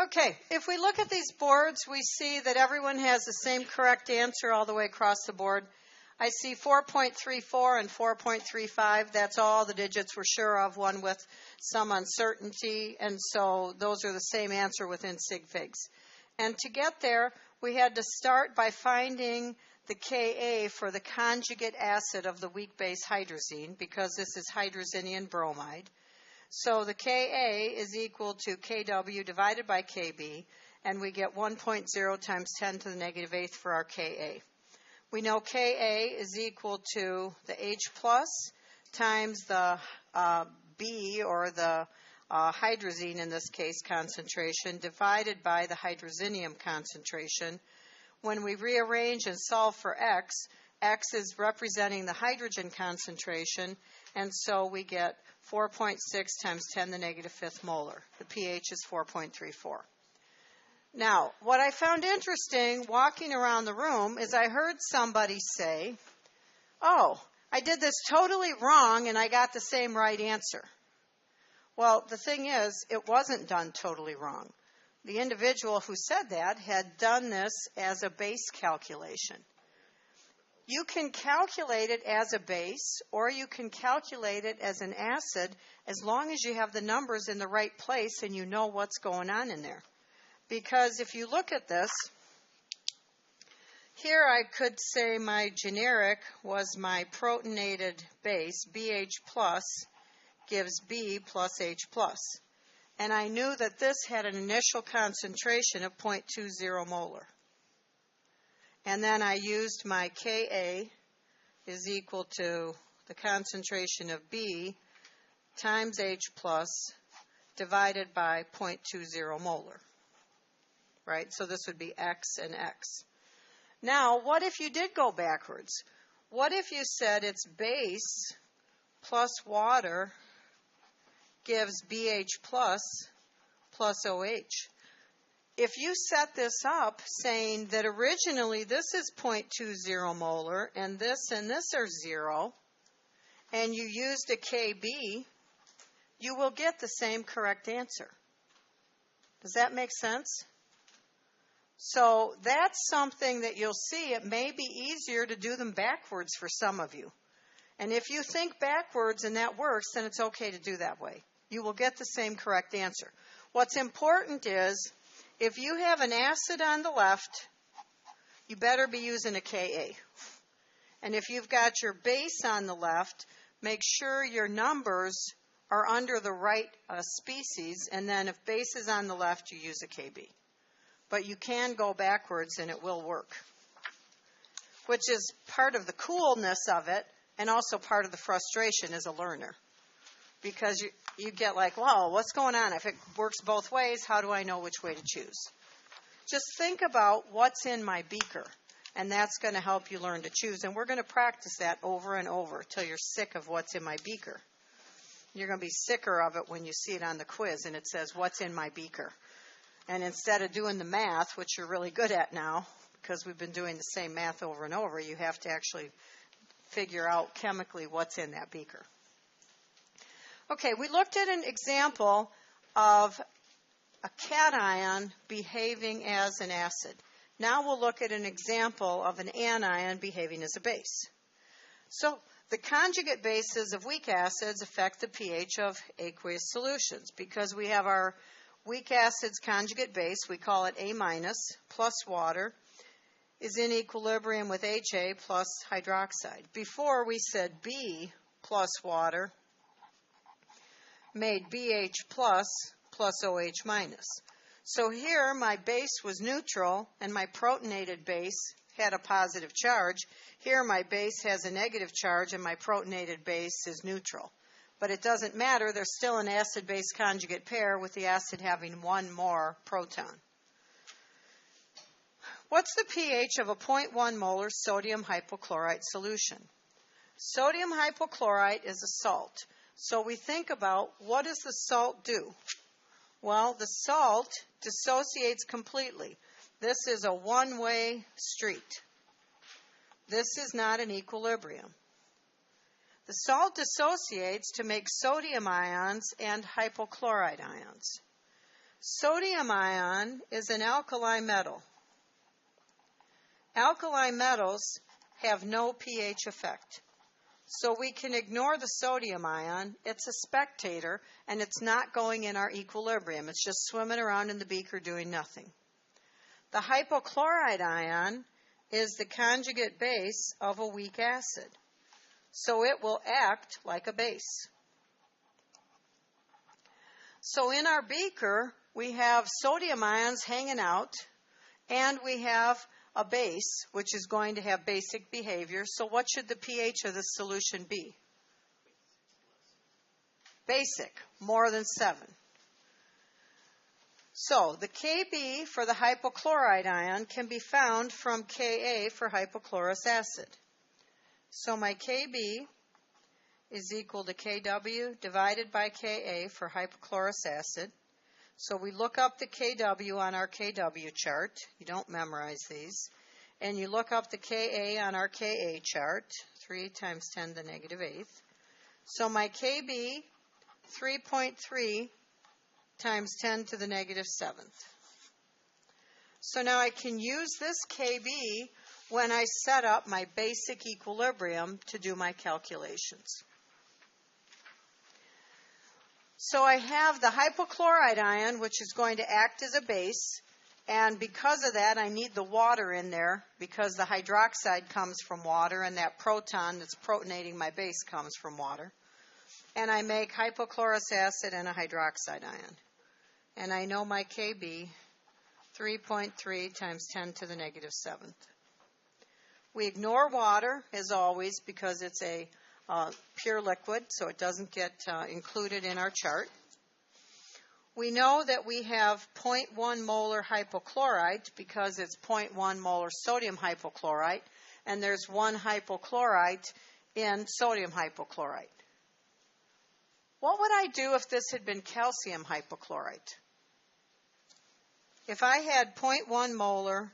Okay, if we look at these boards, we see that everyone has the same correct answer all the way across the board. I see 4.34 and 4.35. That's all the digits we're sure of, one with some uncertainty, and so those are the same answer within sig figs. And to get there, we had to start by finding the Ka for the conjugate acid of the weak base hydrazine, because this is hydrazinium bromide. So the Ka is equal to Kw divided by Kb, and we get 1.0 times 10 to the negative eighth for our Ka. We know Ka is equal to the H plus times the B, or the hydrazine in this case concentration, divided by the hydrazinium concentration. When we rearrange and solve for X, X is representing the hydrogen concentration, and so we get 4.6 times 10 to the negative fifth molar. The pH is 4.34. Now, what I found interesting walking around the room is I heard somebody say, oh, I did this totally wrong and I got the same right answer. Well, the thing is, it wasn't done totally wrong. The individual who said that had done this as a base calculation. You can calculate it as a base, or you can calculate it as an acid, as long as you have the numbers in the right place and you know what's going on in there. Because if you look at this, here I could say my generic was my protonated base, BH plus, gives B plus H plus. And I knew that this had an initial concentration of 0.20 molar. And then I used my Ka is equal to the concentration of B times H plus divided by 0.20 molar. Right? So this would be X and X. Now, what if you did go backwards? What if you said it's base plus water gives BH plus OH? If you set this up saying that originally this is 0.20 molar and this are 0, and you used a Kb, you will get the same correct answer. Does that make sense? So that's something that you'll see. It may be easier to do them backwards for some of you. And if you think backwards and that works, then it's okay to do that way. You will get the same correct answer. What's important is, if you have an acid on the left, you better be using a Ka. And if you've got your base on the left, make sure your numbers are under the right species, and then if base is on the left, you use a Kb. But you can go backwards and it will work, which is part of the coolness of it and also part of the frustration as a learner. Because you get like, wow, what's going on? If it works both ways, how do I know which way to choose? Just think about what's in my beaker, and that's going to help you learn to choose. And we're going to practice that over and over till you're sick of what's in my beaker. You're going to be sicker of it when you see it on the quiz and it says, what's in my beaker? And instead of doing the math, which you're really good at now, because we've been doing the same math over and over, you have to actually figure out chemically what's in that beaker. Okay, we looked at an example of a cation behaving as an acid. Now we'll look at an example of an anion behaving as a base. So the conjugate bases of weak acids affect the pH of aqueous solutions. Because we have our weak acid's conjugate base, we call it A minus, plus water, is in equilibrium with HA plus hydroxide. Before we said B plus water made BH plus OH minus. So here my base was neutral and my protonated base had a positive charge. Here my base has a negative charge and my protonated base is neutral. But it doesn't matter, there's still an acid-base conjugate pair with the acid having one more proton. What's the pH of a 0.1 molar sodium hypochlorite solution? Sodium hypochlorite is a salt. So we think about, what does the salt do? Well, the salt dissociates completely. This is a one-way street. This is not an equilibrium. The salt dissociates to make sodium ions and hypochlorite ions. Sodium ion is an alkali metal. Alkali metals have no pH effect. So we can ignore the sodium ion. It's a spectator, and it's not going in our equilibrium. It's just swimming around in the beaker doing nothing. The hypochlorite ion is the conjugate base of a weak acid. So it will act like a base. So in our beaker, we have sodium ions hanging out, and we have a base, which is going to have basic behavior. So what should the pH of the solution be? Basic, more than 7. So the Kb for the hypochlorite ion can be found from Ka for hypochlorous acid. So my Kb is equal to Kw divided by Ka for hypochlorous acid. So we look up the Kw on our Kw chart. You don't memorize these. And you look up the Ka on our Ka chart, 3 times 10 to the negative 8th. So my Kb, 3.3 times 10 to the negative 7th. So now I can use this Kb when I set up my basic equilibrium to do my calculations. So I have the hypochlorite ion, which is going to act as a base, and because of that, I need the water in there because the hydroxide comes from water, and that proton that's protonating my base comes from water. And I make hypochlorous acid and a hydroxide ion. And I know my Kb, 3.3 times 10 to the negative 7th. We ignore water, as always, because it's a pure liquid, so it doesn't get included in our chart. We know that we have 0.1 molar hypochlorite because it's 0.1 molar sodium hypochlorite, and there's 1 hypochlorite in sodium hypochlorite. What would I do if this had been calcium hypochlorite? If I had 0.1 molar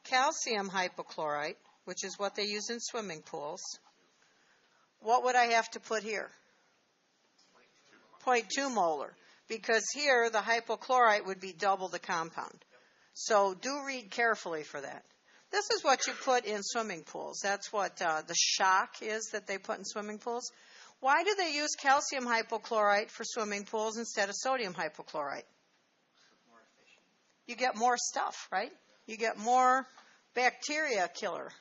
calcium hypochlorite, which is what they use in swimming pools, what would I have to put here? 0.2 molar, because here the hypochlorite would be double the compound. So do read carefully for that. This is what you put in swimming pools. That's what the shock is that they put in swimming pools. Why do they use calcium hypochlorite for swimming pools instead of sodium hypochlorite? You get more stuff, right? You get more bacteria killer,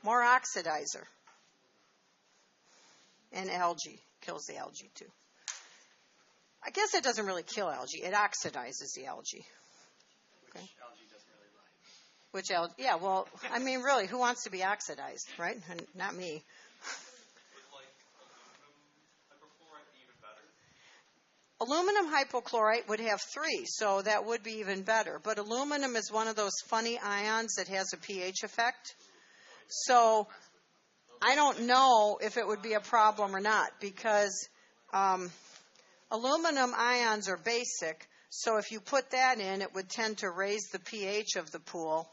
more oxidizer. And algae. Kills the algae too. I guess it doesn't really kill algae. It oxidizes the algae. Okay. Which algae doesn't really like. Which algae? Yeah, well, I mean, really, who wants to be oxidized, right? And not me. Aluminum hypochlorite would have 3, so that would be even better. But aluminum is one of those funny ions that has a pH effect. So I don't know if it would be a problem or not because aluminum ions are basic. So if you put that in, it would tend to raise the pH of the pool.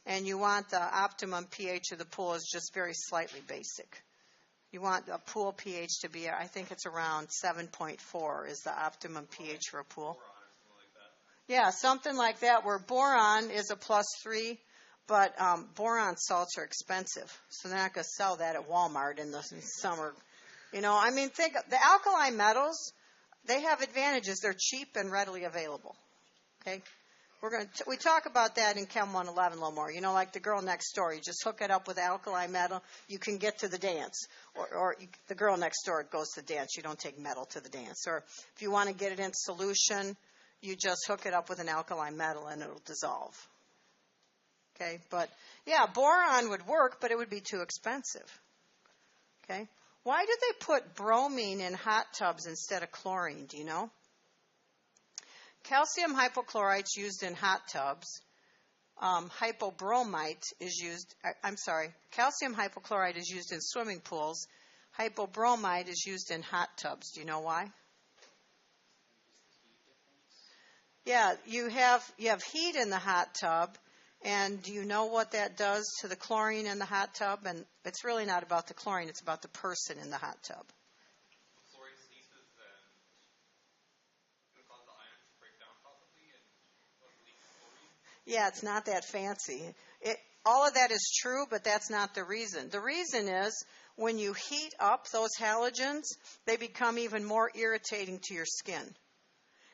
And you want the optimum pH of the pool is just very slightly basic. You want a pool pH to be, I think it's around 7.4 is the optimum pH for a pool. Yeah, something like that, where boron is a +3, but boron salts are expensive. So they're not going to sell that at Walmart in the summer. You know, I mean, think the alkali metals, they have advantages. They're cheap and readily available. Okay? We talk about that in Chem 111 a little more. You know, like the girl next door. You just hook it up with alkali metal. You can get to the dance. Or the girl next door goes to the dance. You don't take metal to the dance. Or if you want to get it in solution, you just hook it up with an alkali metal and it'll dissolve. Okay? But, yeah, boron would work, but it would be too expensive. Okay? Why did they put bromine in hot tubs instead of chlorine? Do you know? Calcium hypochlorite is used in hot tubs. Hypobromite is used, calcium hypochlorite is used in swimming pools. Hypobromite is used in hot tubs. Do you know why? Yeah, you have heat in the hot tub, and do you know what that does to the chlorine in the hot tub? And it's really not about the chlorine, it's about the person in the hot tub. Yeah, it's not that fancy. All of that is true, but that's not the reason. The reason is when you heat up those halogens, they become even more irritating to your skin.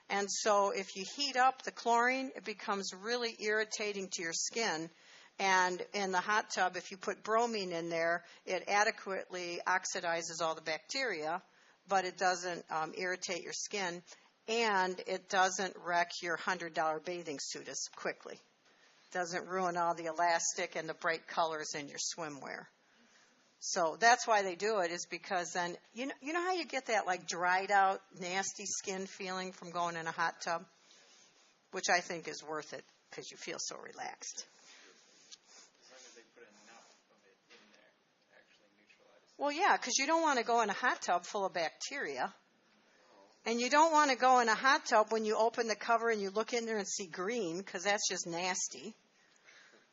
And so if you heat up the chlorine, it becomes really irritating to your skin. And in the hot tub, if you put bromine in there, it adequately oxidizes all the bacteria, but it doesn't irritate your skin, and it doesn't wreck your $100 bathing suit as quickly. It doesn't ruin all the elastic and the bright colors in your swimwear. So that's why they do it, is because then, you know how you get that like dried out, nasty skin feeling from going in a hot tub? Which I think is worth it because you feel so relaxed. As long as they put enough of it in there to actually neutralize. Well, yeah, because you don't want to go in a hot tub full of bacteria. And you don't want to go in a hot tub when you open the cover and you look in there and see green, because that's just nasty.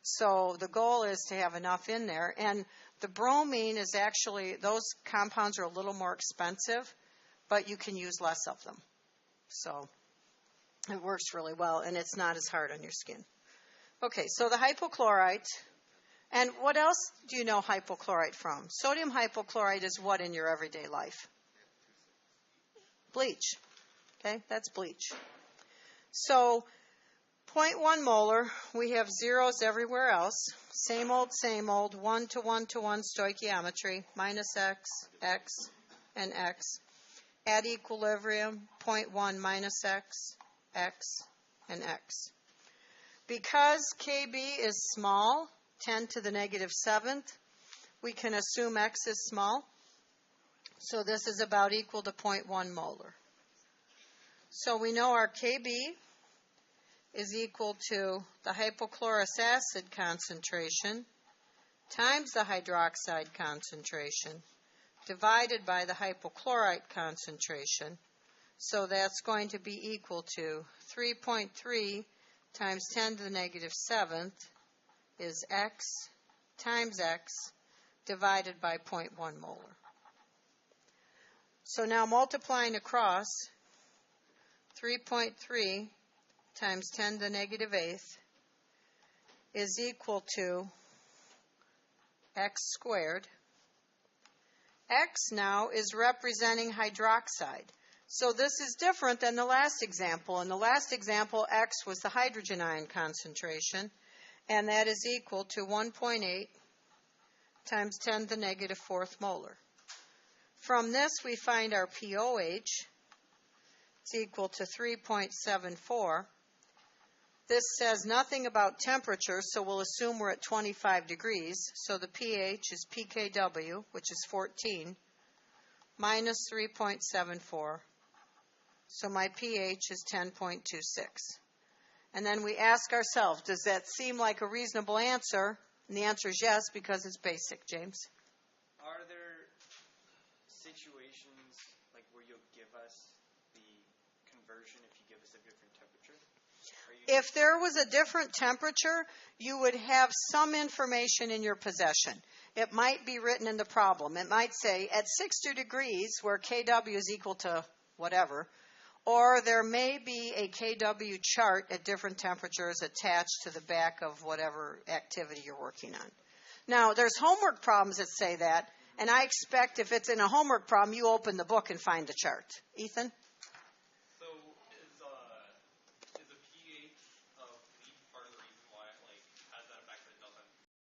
So the goal is to have enough in there. And the bromine is actually, those compounds are a little more expensive, but you can use less of them. So it works really well, and it's not as hard on your skin. Okay, so the hypochlorite. And what else do you know hypochlorite from? Sodium hypochlorite is what in your everyday life? Bleach. Okay, that's bleach. So 0.1 molar, we have zeros everywhere else. Same old, 1-to-1-to-1 stoichiometry, minus x, and x. At equilibrium, 0.1 minus x, and x. Because Kb is small, 10 to the negative 7th, we can assume x is small. So this is about equal to 0.1 molar. So we know our Kb is equal to the hypochlorous acid concentration times the hydroxide concentration divided by the hypochlorite concentration. So that's going to be equal to 3.3 times 10 to the negative 7th is x times x divided by 0.1 molar. So now multiplying across, 3.3 times 10 to the negative 8th is equal to x squared. X now is representing hydroxide. So this is different than the last example. In the last example, X was the hydrogen ion concentration, and that is equal to 1.8 times 10 to the negative 4th molar. From this, we find our pOH. It's equal to 3.74. This says nothing about temperature, so we'll assume we're at 25 degrees. So the pH is pKw, which is 14, minus 3.74. So my pH is 10.26. And then we ask ourselves, does that seem like a reasonable answer? And the answer is yes, because it's basic, James. Are there situations like where you'll give us the conversion if you give us a different temperature? If there was a different temperature, you would have some information in your possession. It might be written in the problem. It might say at 60 degrees, where kW is equal to whatever, or there may be a kW chart at different temperatures attached to the back of whatever activity you're working on. Now, there's homework problems that say that, and I expect if it's in a homework problem, you open the book and find the chart. Ethan?